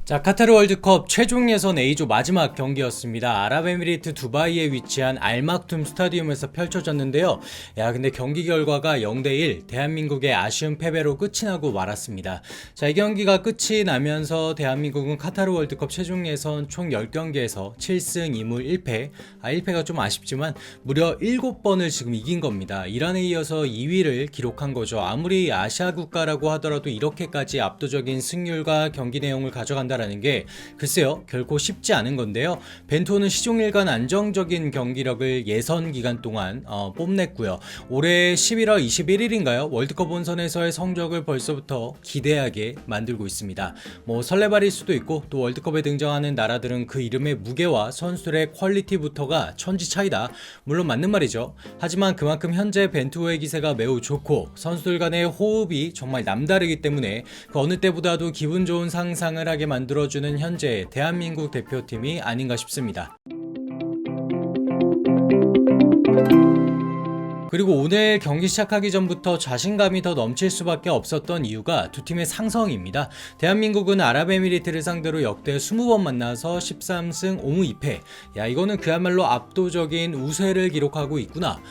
자, 카타르 월드컵 최종 예선 A조 마지막 경기였습니다. 아랍에미리트 두바이에 위치한 알막툼 스타디움에서 펼쳐졌는데요. 근데 경기 결과가 0대1, 대한민국의 아쉬운 패배로 끝이 나고 말았습니다. 자, 이 경기가 끝이 나면서 대한민국은 카타르 월드컵 최종 예선 총 10경기에서 7승 2무 1패, 1패가 좀 아쉽지만 무려 7번을 지금 이긴 겁니다. 이란에 이어서 2위를 기록한 거죠. 아무리 아시아 국가라고 하더라도 이렇게까지 압도적인 승률과 경기 내용을 가져간다 라는 게 글쎄요 결코 쉽지 않은 건데요. 벤투호는 시종일관 안정적인 경기력을 예선 기간 동안 뽐냈고요. 올해 11월 21일인가요? 월드컵 본선에서의 성적을 벌써부터 기대하게 만들고 있습니다. 뭐 설레발일 수도 있고 또 월드컵에 등장하는 나라들은 그 이름의 무게와 선수들의 퀄리티부터가 천지 차이다. 물론 맞는 말이죠. 하지만 그만큼 현재 벤투호의 기세가 매우 좋고 선수들 간의 호흡이 정말 남다르기 때문에 그 어느 때보다도 기분 좋은 상상을 하게 만들어주는 현재 대한민국 대표팀이 아닌가 싶습니다. 그리고 오늘 경기 시작하기 전부터 자신감이 더 넘칠 수밖에 없었던 이유가 두 팀의 상성입니다. 대한민국은 아랍에미리트를 상대로 역대 20번 만나서 13승 5무 2패. 이거는 그야말로 압도적인 우세를 기록하고 있구나.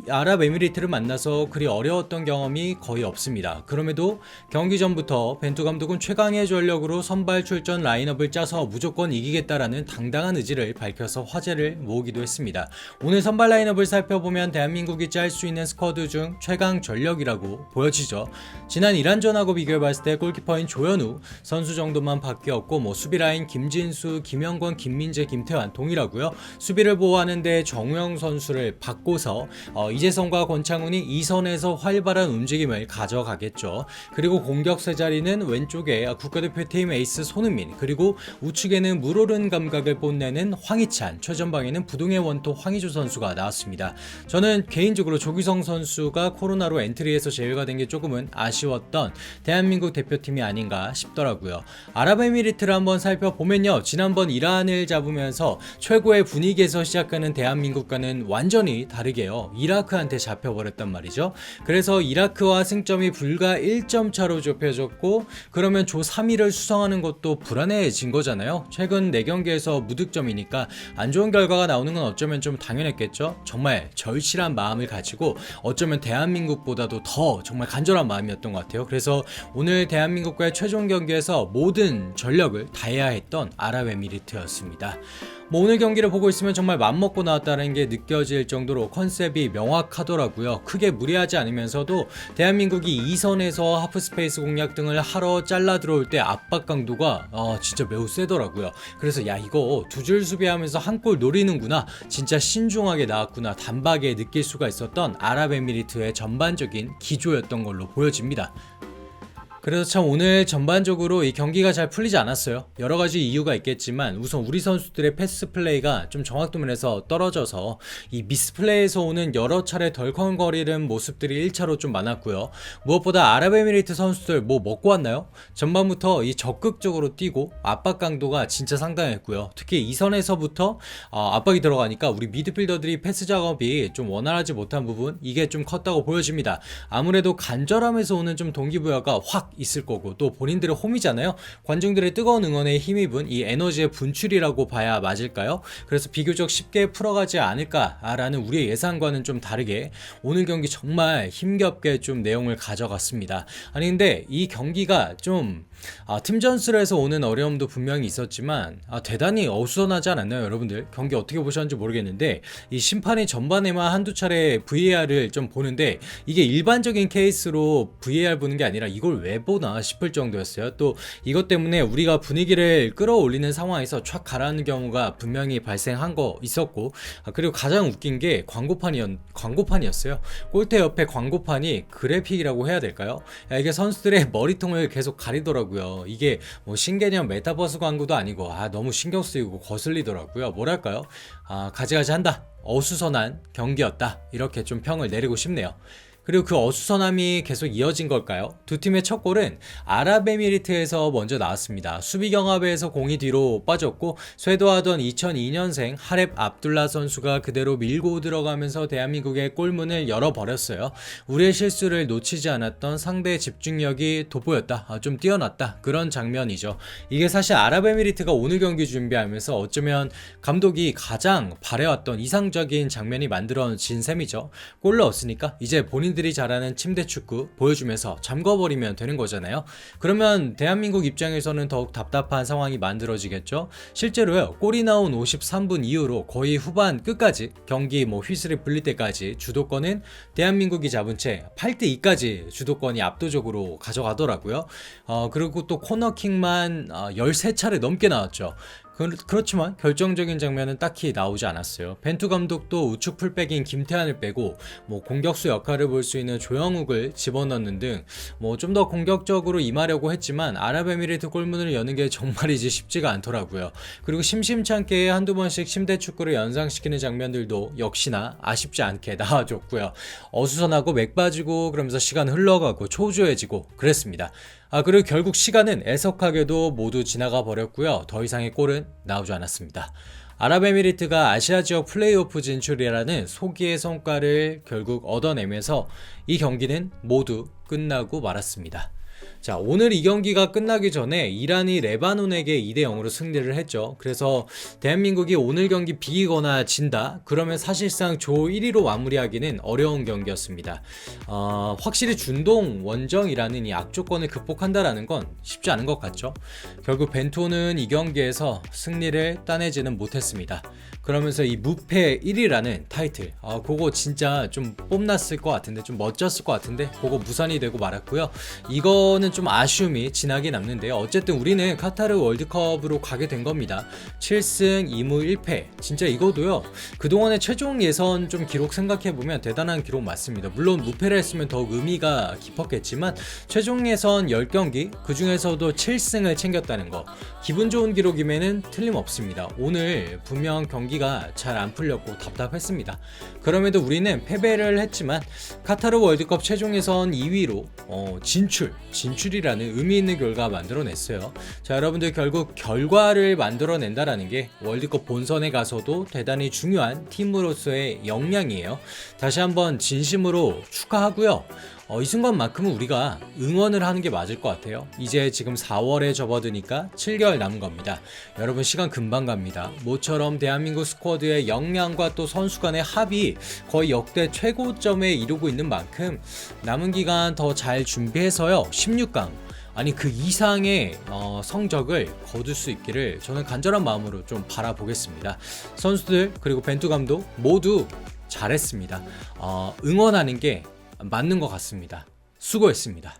아랍에미리트를 만나서 그리 어려웠던 경험이 거의 없습니다. 그럼에도 경기 전부터 벤투 감독은 최강의 전력으로 선발 출전 라인업을 짜서 무조건 이기겠다라는 당당한 의지를 밝혀서 화제를 모으기도 했습니다. 오늘 선발 라인업을 살펴보면 대한민국이 짤 수 있는 스쿼드 중 최강 전력이라고 보여지죠. 지난 이란전하고 비교해봤을 때 골키퍼인 조현우 선수 정도만 바뀌었고 수비라인 김진수, 김영권, 김민재, 김태환 동일하고요. 수비를 보호하는데 정우영 선수를 바꿔서 이재성과 권창훈이 2선에서 활발한 움직임을 가져가겠죠. 그리고 공격 세 자리는 왼쪽에 국가대표팀 에이스 손흥민, 그리고 우측에는 물오른 감각을 뽐내는 황희찬, 최전방에는 부동의 원톱 황의조 선수가 나왔습니다. 저는 개인적으로 조규성 선수가 코로나로 엔트리에서 제외가 된 게 조금은 아쉬웠던 대한민국 대표팀이 아닌가 싶더라고요. 아랍에미리트를 한번 살펴보면요. 지난번 이란을 잡으면서 최고의 분위기에서 시작하는 대한민국과는 완전히 다르게요. 이라크한테 잡혀버렸단 말이죠. 그래서 이라크와 승점이 불과 1점 차로 좁혀졌고 그러면 조 3위를 수성하는 것도 불안해진 거잖아요. 최근 4경기에서 무득점이니까 안 좋은 결과가 나오는 건 어쩌면 좀 당연했겠죠. 정말 절실한 마음을 가지고 어쩌면 대한민국보다도 더 정말 간절한 마음이었던 것 같아요. 그래서 오늘 대한민국과의 최종 경기에서 모든 전력을 다해야 했던 아랍에미리트였습니다. 오늘 경기를 보고 있으면 정말 맘먹고 나왔다는 게 느껴질 정도로 컨셉이 명확하더라고요. 크게 무리하지 않으면서도 대한민국이 2선에서 하프스페이스 공략 등을 하러 잘라 들어올 때 압박 강도가 진짜 매우 세더라고요. 그래서 이거 두 줄 수비하면서 한 골 노리는구나, 진짜 신중하게 나왔구나 단박에 느낄 수가 있었던 아랍에미리트의 전반적인 기조였던 걸로 보여집니다. 그래서 참 오늘 전반적으로 이 경기가 잘 풀리지 않았어요. 여러 가지 이유가 있겠지만 우선 우리 선수들의 패스 플레이가 좀 정확도 면에서 떨어져서 이 미스플레이에서 오는 여러 차례 덜컹거리는 모습들이 1차로 좀 많았고요. 무엇보다 아랍에미리트 선수들 먹고 왔나요? 전반부터 이 적극적으로 뛰고 압박 강도가 진짜 상당했고요. 특히 2선에서부터 압박이 들어가니까 우리 미드필더들이 패스 작업이 좀 원활하지 못한 부분, 이게 좀 컸다고 보여집니다. 아무래도 간절함에서 오는 좀 동기부여가 확 있을 거고 또 본인들의 홈이잖아요. 관중들의 뜨거운 응원에 힘입은 이 에너지의 분출이라고 봐야 맞을까요? 그래서 비교적 쉽게 풀어가지 않을까라는 우리의 예상과는 좀 다르게 오늘 경기 정말 힘겹게 좀 내용을 가져갔습니다. 근데 이 경기가 좀 팀 전술을 해서 오는 어려움도 분명히 있었지만 대단히 어수선하지 않았나요 여러분들? 경기 어떻게 보셨는지 모르겠는데 이 심판이 전반에만 한두 차례 VAR을 좀 보는데 이게 일반적인 케이스로 VAR 보는 게 아니라 이걸 왜 보나 싶을 정도였어요. 또 이것 때문에 우리가 분위기를 끌어올리는 상황에서 촥 가라앉는 경우가 분명히 발생한 거 있었고 그리고 가장 웃긴 게 광고판이었어요. 골대 옆에 광고판이 그래픽이라고 해야 될까요? 이게 선수들의 머리통을 계속 가리더라고요. 이게 신개념 메타버스 광고도 아니고 너무 신경 쓰이고 거슬리더라고요. 뭐랄까요? 가지가지 한다. 어수선한 경기였다. 이렇게 좀 평을 내리고 싶네요. 그리고 그 어수선함이 계속 이어진 걸까요? 두 팀의 첫 골은 아랍에미리트에서 먼저 나왔습니다. 수비 경합에서 공이 뒤로 빠졌고 쇄도하던 2002년생 하렙 압둘라 선수가 그대로 밀고 들어가면서 대한민국의 골문을 열어버렸어요. 우리의 실수를 놓치지 않았던 상대의 집중력이 돋보였다. 좀 뛰어났다. 그런 장면이죠. 이게 사실 아랍에미리트가 오늘 경기 준비하면서 어쩌면 감독이 가장 바래왔던 이상적인 장면이 만들어진 셈이죠. 골 넣었으니까 이제 본인들이 잘하는 침대 축구 보여주면서 잠궈버리면 되는 거잖아요. 그러면 대한민국 입장에서는 더욱 답답한 상황이 만들어지겠죠. 실제로요, 골이 나온 53분 이후로 거의 후반 끝까지 경기 휘슬이 불릴 때까지 주도권은 대한민국이 잡은 채 8대2까지 주도권이 압도적으로 가져가더라고요. 그리고 또 코너킥만 13차례 넘게 나왔죠. 그렇지만 결정적인 장면은 딱히 나오지 않았어요. 벤투 감독도 우측 풀백인 김태환을 빼고 공격수 역할을 볼 수 있는 조영욱을 집어넣는 등 좀 더 공격적으로 임하려고 했지만 아랍에미리트 골문을 여는 게 정말이지 쉽지가 않더라고요. 그리고 심심찮게 한두 번씩 침대 축구를 연상시키는 장면들도 역시나 아쉽지 않게 나와줬고요. 어수선하고 맥 빠지고 그러면서 시간 흘러가고 초조해지고 그랬습니다. 그리고 결국 시간은 애석하게도 모두 지나가 버렸고요. 더 이상의 골은 나오지 않았습니다. 아랍에미리트가 아시아 지역 플레이오프 진출이라는 소기의 성과를 결국 얻어내면서 이 경기는 모두 끝나고 말았습니다. 자, 오늘 이 경기가 끝나기 전에 이란이 레바논에게 2대0으로 승리를 했죠. 그래서 대한민국이 오늘 경기 비기거나 진다? 그러면 사실상 조 1위로 마무리하기는 어려운 경기였습니다. 확실히 준동 원정이라는 이 악조건을 극복한다라는 건 쉽지 않은 것 같죠. 결국 벤투는 이 경기에서 승리를 따내지는 못했습니다. 그러면서 이 무패 1위라는 타이틀, 그거 진짜 좀 뽐났을 것 같은데, 좀 멋졌을 것 같은데 그거 무산이 되고 말았고요. 이거는 좀 아쉬움이 진하게 남는데요. 어쨌든 우리는 카타르 월드컵으로 가게 된 겁니다. 7승 2무 1패. 진짜 이거도요, 그동안의 최종 예선 좀 기록 생각해보면 대단한 기록 맞습니다. 물론 무패를 했으면 더욱 의미가 깊었겠지만 최종 예선 10경기 그 중에서도 7승을 챙겼다는 거, 기분 좋은 기록임에는 틀림없습니다. 오늘 분명 경기가 잘 안 풀렸고 답답했습니다. 그럼에도 우리는 패배를 했지만 카타르 월드컵 최종 예선 2위로 진출이라는 의미 있는 결과 만들어냈어요. 자, 여러분들, 결국 결과를 만들어낸다라는 게 월드컵 본선에 가서도 대단히 중요한 팀으로서의 역량이에요. 다시 한번 진심으로 축하하고요. 이 순간만큼은 우리가 응원을 하는 게 맞을 것 같아요. 이제 지금 4월에 접어드니까 7개월 남은 겁니다. 여러분, 시간 금방 갑니다. 모처럼 대한민국 스쿼드의 역량과 또 선수 간의 합이 거의 역대 최고점에 이르고 있는 만큼 남은 기간 더 잘 준비해서요, 16강 아니 그 이상의 성적을 거둘 수 있기를 저는 간절한 마음으로 좀 바라보겠습니다. 선수들 그리고 벤투 감독 모두 잘했습니다. 응원하는 게 맞는 것 같습니다. 수고했습니다.